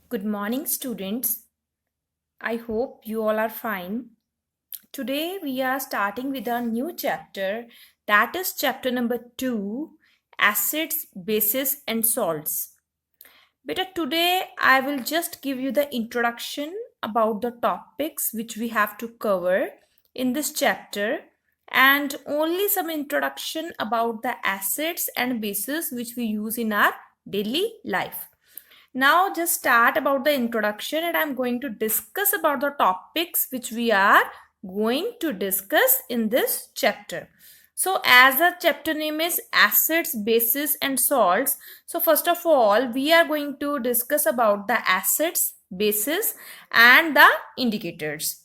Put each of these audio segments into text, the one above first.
Good morning, students. I hope you all are fine. Today we are starting with our new chapter, that is chapter number 2, Acids, Bases and Salts. Beta, today I will just give you the introduction about the topics which we have to cover in this chapter and only some introduction about the acids and bases which we use in our daily life. Now just start about the introduction and I'm going to discuss about the topics which we are going to discuss in this chapter. So as the chapter name is acids, bases and salts. So first of all, we are going to discuss about the acids, bases and the indicators.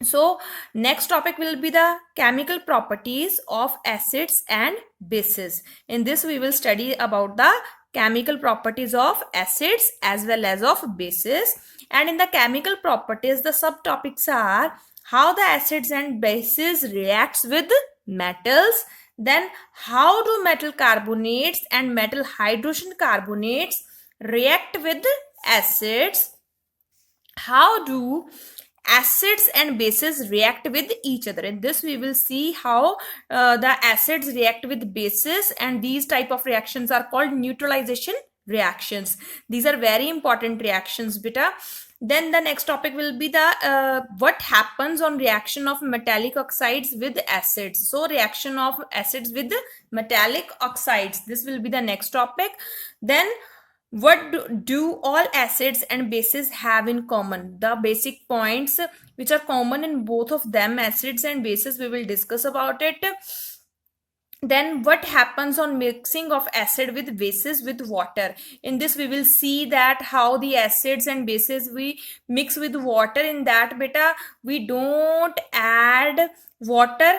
So next topic will be the chemical properties of acids and bases. In this we will study about the chemical properties of acids as well as of bases, and in the chemical properties the subtopics are how the acids and bases reacts with metals, then how do metal carbonates and metal hydrogen carbonates react with acids, how do acids and bases react with each other. In this we will see how the acids react with bases, and these type of reactions are called neutralization reactions. These are very important reactions, beta. Then the next topic will be the what happens on reaction of metallic oxides with acids. So reaction of acids with metallic oxides, this will be the next topic. Then what do all acids and bases have in common? The basic points which are common in both of them, acids and bases, we will discuss about it. Then what happens on mixing of acid with bases with water? In this we will see that how the acids and bases we mix with water. In that, beta, we don't add water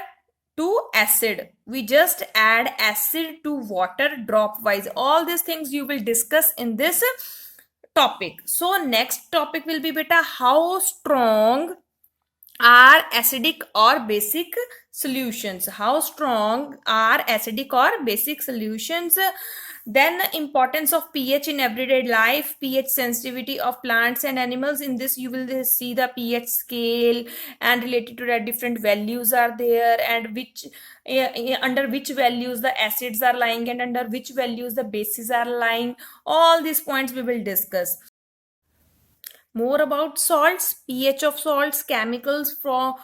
to acid, we just add acid to water drop wise. All these things you will discuss in this topic. So next topic will be, beta, how strong are acidic or basic solutions. How strong are acidic or basic solutions? Then the importance of pH in everyday life, pH sensitivity of plants and animals. In this you will see the pH scale and related to that different values are there, and which under which values the acids are lying and under which values the bases are lying. All these points we will discuss. More about salts, pH of salts, chemicals from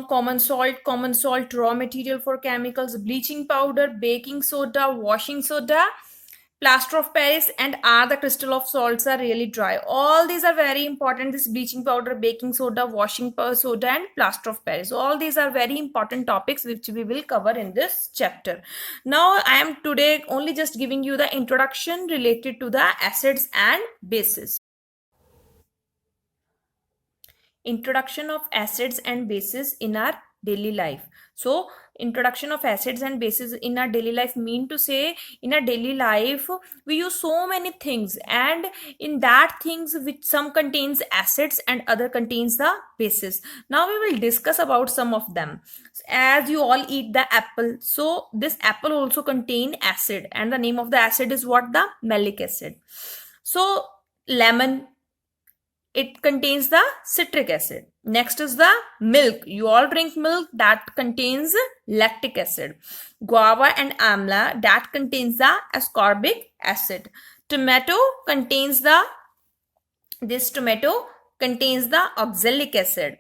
common salt raw material for chemicals, bleaching powder, baking soda, washing soda, plaster of Paris, and are the crystal of salts are really dry. All these are very important. This bleaching powder, baking soda, washing soda, and plaster of Paris. All these are very important topics which we will cover in this chapter. Now I am today only just giving you the introduction related to the acids and bases. Introduction of acids and bases in our daily life. So introduction of acids and bases in our daily life mean to say, in our daily life we use so many things, and in that things which some contains acids and other contains the bases. Now we will discuss about some of them. As you all eat the apple, so this apple also contain acid, and the name of the acid is what? The malic acid. So lemon, it contains the citric acid. Next is the milk. You all drink milk, that contains lactic acid. Guava and amla, that contains the ascorbic acid. Tomato contains the oxalic acid.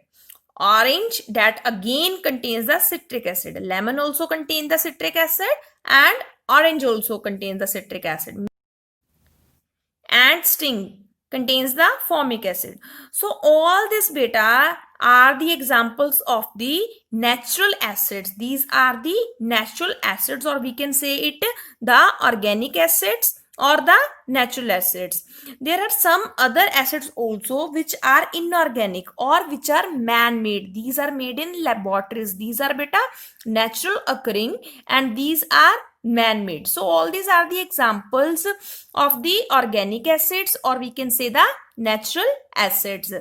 Orange, that again contains the citric acid. Lemon also contains the citric acid, and orange also contains the citric acid. And sting contains the formic acid. So all this, beta, are the examples of the natural acids. These are the natural acids, or we can say it the organic acids or the natural acids. There are some other acids also which are inorganic or which are man-made. These are made in laboratories. These are, beta, natural occurring, and these are man-made. So all these are the examples of the organic acids, or we can say the natural acids.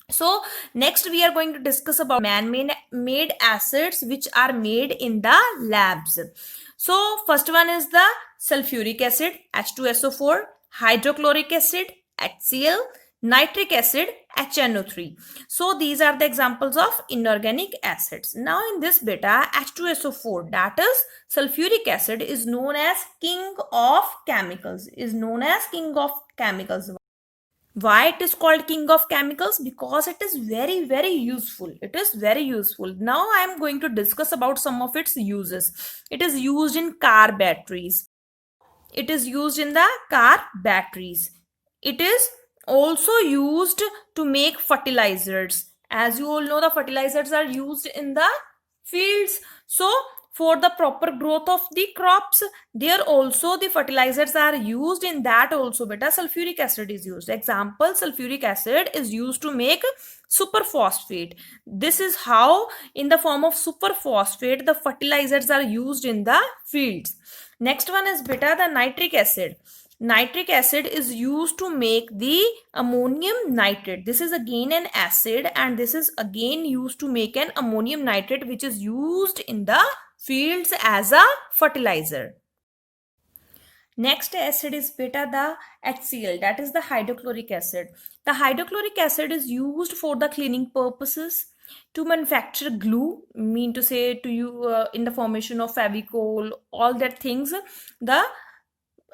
So next we are going to discuss about man-made acids which are made in the labs. So first one is the sulfuric acid, H2SO4, hydrochloric acid, HCl, nitric acid, HNO3. So these are the examples of inorganic acids. Now in this beta, H2SO4, that is sulfuric acid, is known as king of chemicals. Why it is called king of chemicals? Because it is very useful. It is very useful. Now I am going to discuss about some of its uses. It is used in car batteries. It is used in the car batteries. It is also used to make fertilizers. As you all know, the fertilizers are used in the fields. So for the proper growth of the crops, there also the fertilizers are used. In that also beta sulfuric acid is used. Example, sulfuric acid is used to make superphosphate. This is how in the form of superphosphate the fertilizers are used in the fields. Next one is beta the nitric acid. Nitric acid is used to make the ammonium nitrate. This is again an acid, and this is again used to make an ammonium nitrate, which is used in the fields as a fertilizer. Next acid is beta the HCl, that is the hydrochloric acid. The hydrochloric acid is used for the cleaning purposes, to manufacture glue, mean to say to you in the formation of Fevicol, all that things. The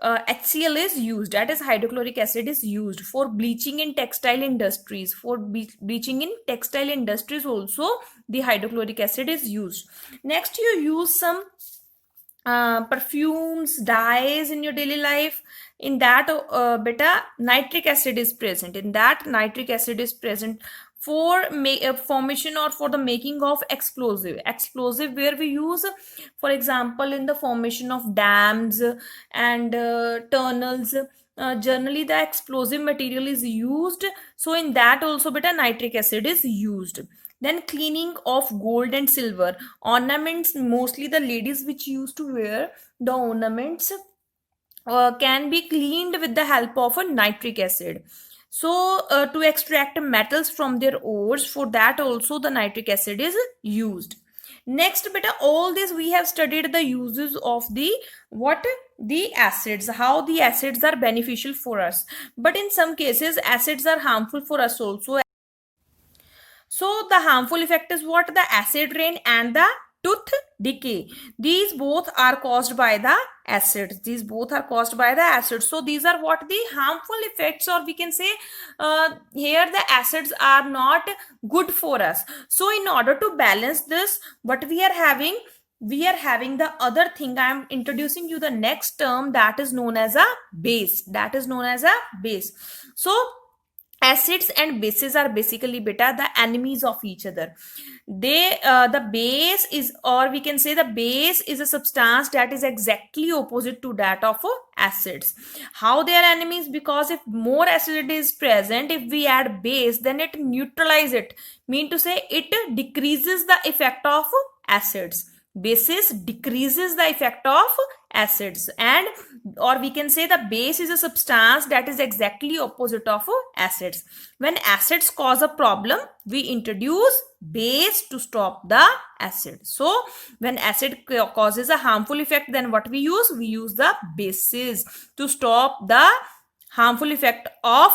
HCl is used, that is hydrochloric acid is used for bleaching in textile industries. For bleaching in textile industries also the hydrochloric acid is used. Next, you use some perfumes, dyes in your daily life. In that beta nitric acid is present. In that nitric acid is present for formation or for the making of explosive where we use, for example, in the formation of dams and tunnels. Generally the explosive material is used, so in that also beta nitric acid is used. Then cleaning of gold and silver ornaments, mostly the ladies which used to wear the ornaments can be cleaned with the help of a nitric acid. So to extract metals from their ores, for that also the nitric acid is used. Next beta, all this we have studied the uses of the the acids, how the acids are beneficial for us, but in some cases acids are harmful for us also. So the harmful effect is what? The acid rain and the tooth decay. These both are caused by the acids. So these are what the harmful effects, or we can say here the acids are not good for us. So in order to balance this, what we are having the other thing. I am introducing you the next term, that is known as a base. So acids and bases are basically beta the enemies of each other. The base is, or we can say the base is a substance that is exactly opposite to that of acids. How they are enemies? Because if more acid is present, if we add base, then it neutralizes it, mean to say it decreases the effect of acids. Bases decreases the effect of acids, and or we can say the base is a substance that is exactly opposite of acids. When acids cause a problem, we introduce base to stop the acid. So when acid causes a harmful effect, then what we use? We use the bases to stop the harmful effect of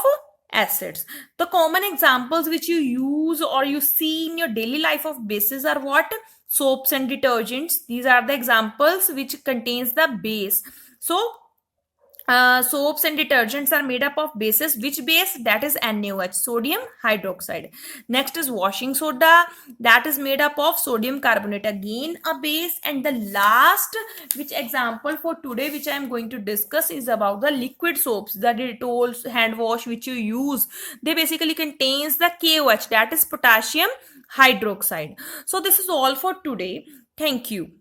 acids. The common examples which you use or you see in your daily life of bases are what? Soaps and detergents. These are the examples which contains the base. So soaps and detergents are made up of bases. Which base? That is NaOH, sodium hydroxide. Next is washing soda, that is made up of sodium carbonate, again a base. And the last which example for today which I am going to discuss is about the liquid soaps, the Dettol hand wash which you use. They basically contains the KOH, that is potassium hydroxide. So this is all for today. Thank you.